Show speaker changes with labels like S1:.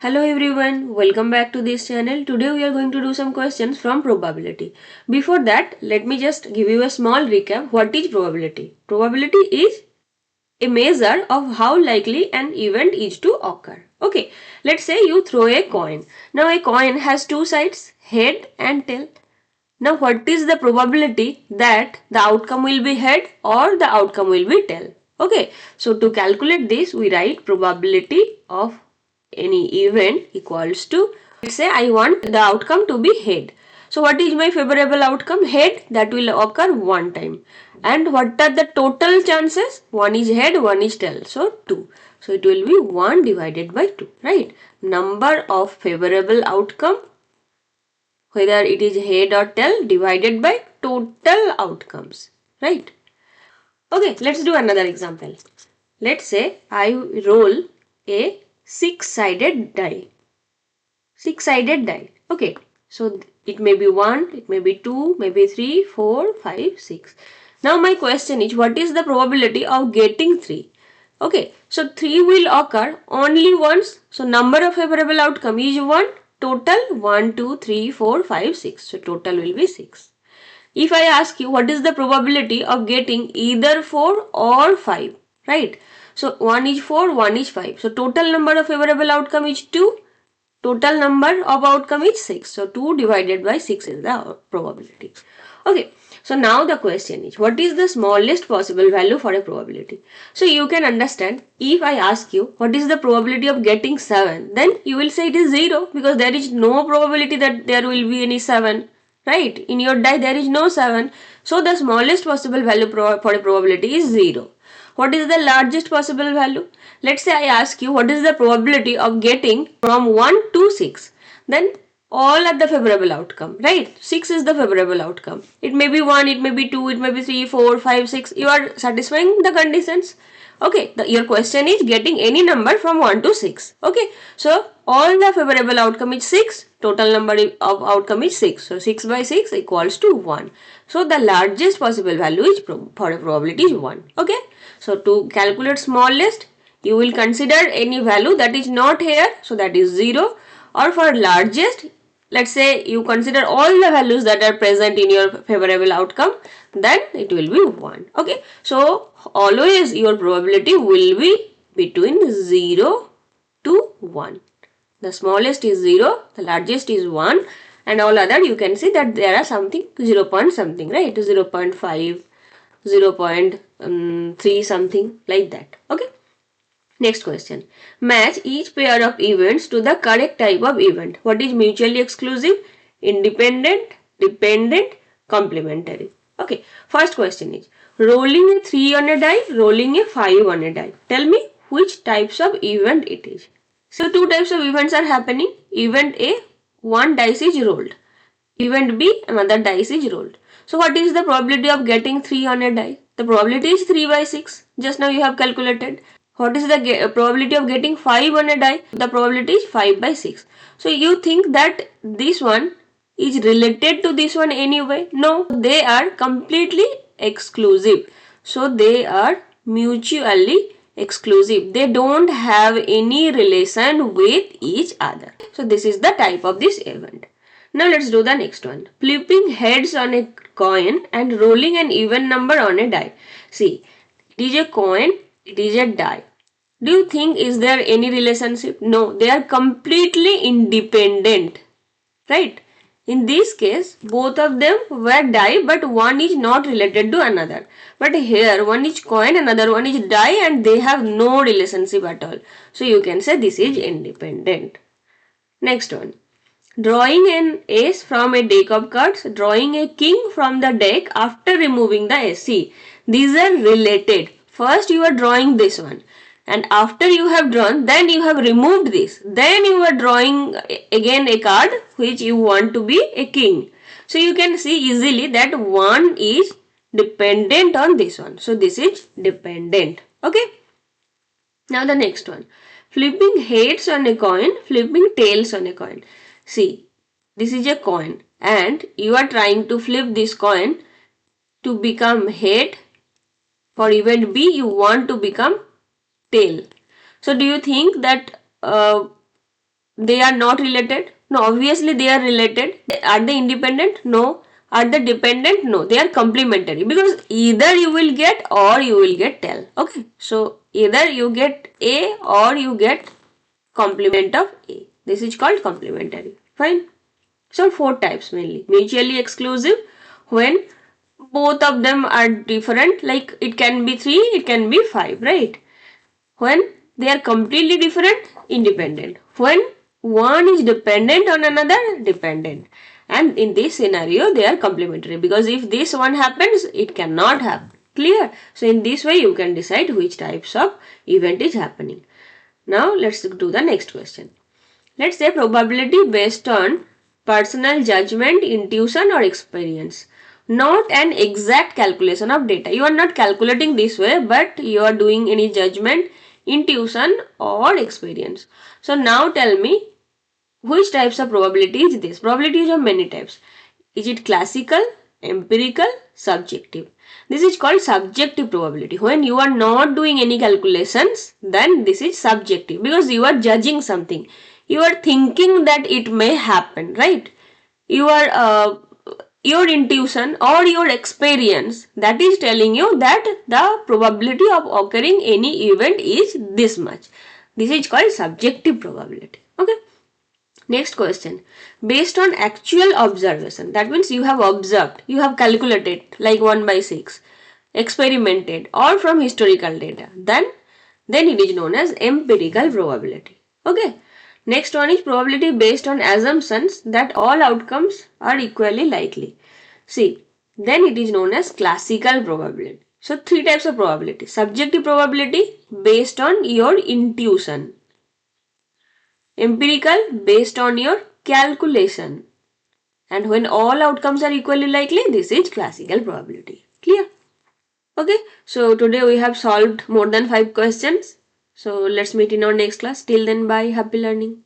S1: Hello everyone, welcome back to this channel. Today we are going to do some questions from probability. Before that, let me just give you a small recap. What is probability? Probability is a measure of how likely an event is to occur. Okay, let's say you throw a coin. Now a coin has two sides, head and tail. Now what is the probability that the outcome will be head or the outcome will be tail? Okay, so to calculate this, we write probability of any event equals to, let's say I want the outcome to be head. So what is my favorable outcome? Head, that will occur one time. And what are the total chances? One is head, one is tail. So 2. So it will be 1 divided by 2, right? Number of favorable outcome, whether it is head or tail, divided by total outcomes, right? Okay, let's do another example. Let's say I roll a six-sided die. Six-sided die. Okay, so it may be 1, it may be 2, maybe 3, 4, 5, 6. Now my question is, what is the probability of getting 3? Okay, so 3 will occur only once. So number of favorable outcome is 1. Total 1, 2, 3, 4, 5, 6. So total will be 6. If I ask you what is the probability of getting either 4 or 5, right? So 1 is 4, 1 is 5. So total number of favorable outcome is 2. Total number of outcome is 6. So 2 divided by 6 is the probability. Okay. So now the question is, what is the smallest possible value for a probability? So you can understand, if I ask you what is the probability of getting 7, then you will say it is 0 because there is no probability that there will be any 7. Right? In your die there is no 7. So the smallest possible value for a probability is 0. What is the largest possible value? Let's say I ask you what is the probability of getting from 1 to 6. Then all are the favorable outcome, right? 6 is the favorable outcome. It may be 1, it may be 2, it may be 3, 4, 5, 6. You are satisfying the conditions. Okay, your question is getting any number from 1 to 6. Okay, so all the favorable outcome is 6. Total number of outcome is 6. So 6 by 6 equals to 1. So the largest possible value is for a probability is 1. Okay, so to calculate smallest, you will consider any value that is not here. So that is 0. Or for largest, let's say you consider all the values that are present in your favorable outcome, then it will be 1. Okay, so always your probability will be between 0 to 1. The smallest is 0, the largest is 1, and all other you can see that there are something 0 point something, right? 0 0.5, 0 0.3 something like that. Okay. Next question. Match each pair of events to the correct type of event. What is mutually exclusive? Independent, dependent, complementary. Okay. First question is rolling a 3 on a die, rolling a 5 on a die. Tell me which types of event it is. So two types of events are happening. Event A, one dice is rolled. Event B, another dice is rolled. So what is the probability of getting 3 on a die? The probability is 3 by 6. Just now you have calculated. What is the probability of getting 5 on a die? The probability is 5 by 6. So you think that this one is related to this one anyway? No, they are completely exclusive. So they are mutually exclusive. They don't have any relation with each other. So this is the type of this event. Now let's do the next one. Flipping heads on a coin and rolling an even number on a die. See, it is a coin, it is a die. Do you think is there any relationship? No, they are completely independent. Right? In this case, both of them were die, but one is not related to another. But here, one is coin, another one is die, and they have no relationship at all. So you can say this is independent. Next one. Drawing an ace from a deck of cards, drawing a king from the deck after removing the ace. See, these are related. First you are drawing this one, and after you have drawn, then you have removed this. Then you are drawing again a card which you want to be a king. So you can see easily that one is dependent on this one. So this is dependent. Okay. Now the next one. Flipping heads on a coin, flipping tails on a coin. See, this is a coin and you are trying to flip this coin to become head. For event B, you want to become tail. So do you think that they are not related? No, obviously they are related. Are they independent? No. Are they dependent? No. They are complementary, because either you will get or you will get tell. Okay. So either you get A or you get complement of A. This is called complementary. Fine. So four types mainly. Mutually exclusive, when both of them are different, like it can be 3, it can be 5, right? When they are completely different, independent. When one is dependent on another, dependent. And in this scenario, they are complementary, because if this one happens, it cannot happen. Clear? So in this way, you can decide which types of event is happening. Now let's do the next question. Let's say probability based on personal judgment, intuition or experience. Not an exact calculation of data. You are not calculating this way, but you are doing any judgment, intuition or experience. So now tell me, which types of probability is this? Probability is of many types. Is it classical, empirical, subjective? This is called subjective probability. When you are not doing any calculations, then this is subjective, because you are judging something. You are thinking that it may happen, right? Your intuition or your experience, that is telling you that the probability of occurring any event is this much. This is called subjective probability. Okay. Next question. Based on actual observation, that means you have observed, you have calculated like 1 by 6, experimented or from historical data, then it is known as empirical probability. Okay. Next one is probability based on assumptions that all outcomes are equally likely. See, then it is known as classical probability. So three types of probability. Subjective probability based on your intuition. Empirical based on your calculation. And when all outcomes are equally likely, this is classical probability. Clear? Okay, so today we have solved more than 5 questions. So let's meet in our next class. Till then, bye. Happy learning.